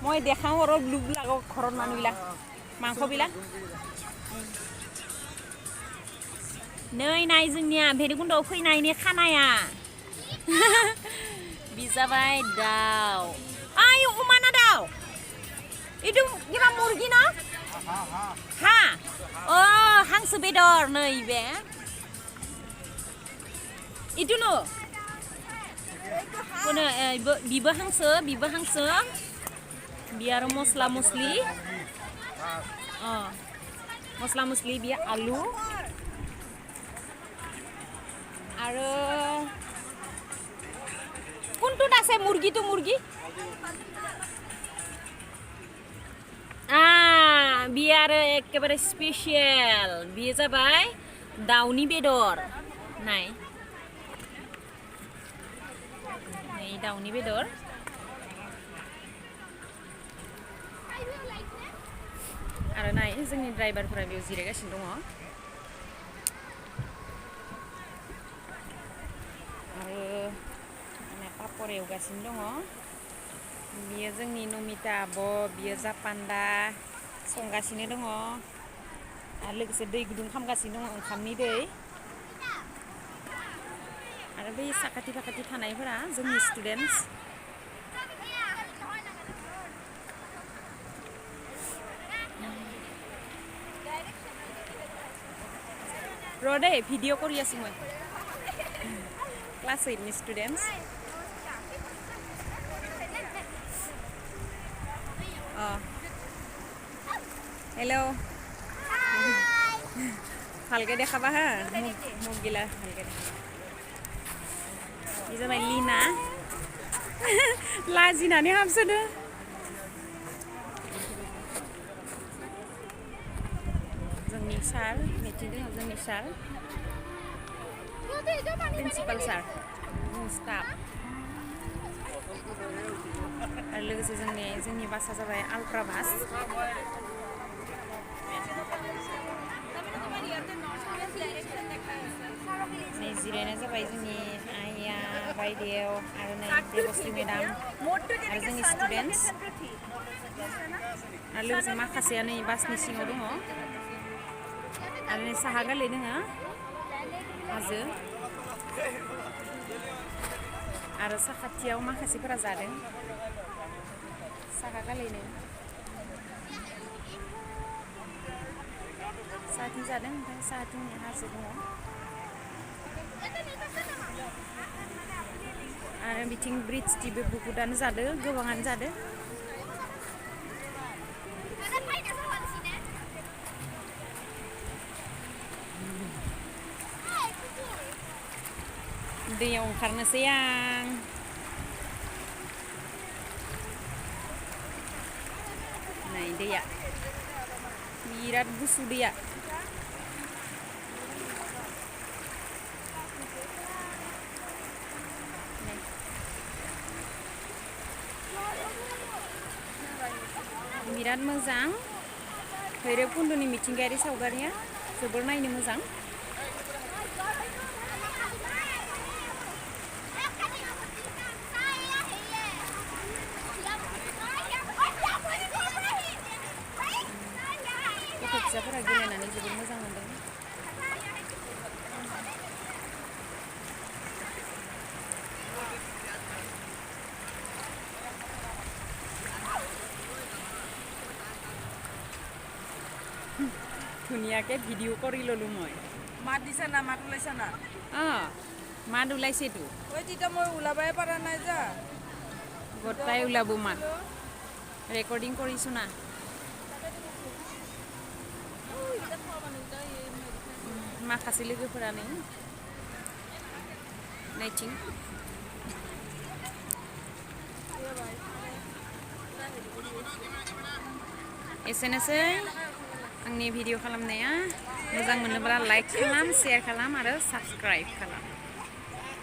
মই দেখাওঁ আৰু ব্লুবিলাকক ঘৰত মানুহবিলাক মাংসবিলাক नै नाय जोंनिया भेरिकुन्दआव फैनायनि खानाया बि जाबाय दाउ आय अमाना दाउ इदु किबा मुर्गि ना हा अ हांसो बेदर नैबे इदुनो कोने बिबो हांसो बि आरो मस्ला मस्लि मस्ला मस्लि बि आलु आरो कोनटो दासे मुर्गि तो मुर्गि बि आरो एकेबारे स्पेशल बि जाबाय दाउनि बेदर नाय नै दाउनि बेदर आरो नाय जोंनि ड्राइभारफोरा बेयाव जिरायगासिनो दङ आरो पापर एवगासिनो दङ बियो जोंनि नमिता आब' बियो जापान्दा संगासिनो दङ आरो लोगोसे दै गुदुं खालामगासिनो दङ ओंखामनि दै आरो बै साखाथि फाखाथि थानायफोरा जोंनि स्टुडेन्टस र' दे भिडिअ' কৰি আছোঁ মই क्लास 8 नि स्टुडेन्टस हेलो ভালকে দেখাবা হা মুখ গিলা ভালকে ই जाबाय लिना लाजिनानै हाबसोदो जोंनि सार मिथिं दङ जोंनि सार प्रिन्सिपाल सार स्टाफ आरो लोगोसे जोंनि बासआ जाबाय आल्ट्रा बास नै जिरायनाय जाबाय जोंनि आइया बायदेव आरो नै देबस्रि मेडाम आरो जोंनि स्टुडेन्टस आरो लोगोसे माखासेया नै बासनि सिङाव दङ आरो नै साहा गालै दङ हाजो आरो साखाथियाव माखासेफोरा जादों साहा गालैनो साहाथिं जादों ओमफ्राय साहाथिं हाजो दङ आरो बिथिं ब्रिज टिबो बहुतानो जादों गोबाङानो जादों दैयाव ओंखारनोसै आं नाय दैया बिराद गुसु दैया बिराद मोजां भैरबकुन्दनि मिथिंगायारि सावगारिया जोबोर नायनो मोजां गथ'फोरा गेलेनानै जोबोर मोजां मोनदों ধুনীয়াকৈ ভিডিঅ' কৰি ল'লোঁ মই মাত দিছে না মাত ওলাইছে না মাত ওলাইছেতো ঐ তেতিয়া মই ওলাবই পৰা নাই যা গোটাই ওলাব মাত ৰেকৰ্ডিং কৰিছোঁ না माखासे लोगोफोरा नै नायथिं एसेनोसै आंनि भिडिअ खालामनाया मोजां मोनोब्ला लाइक खालाम शेयार खालाम आरो साबस्क्राइब खालाम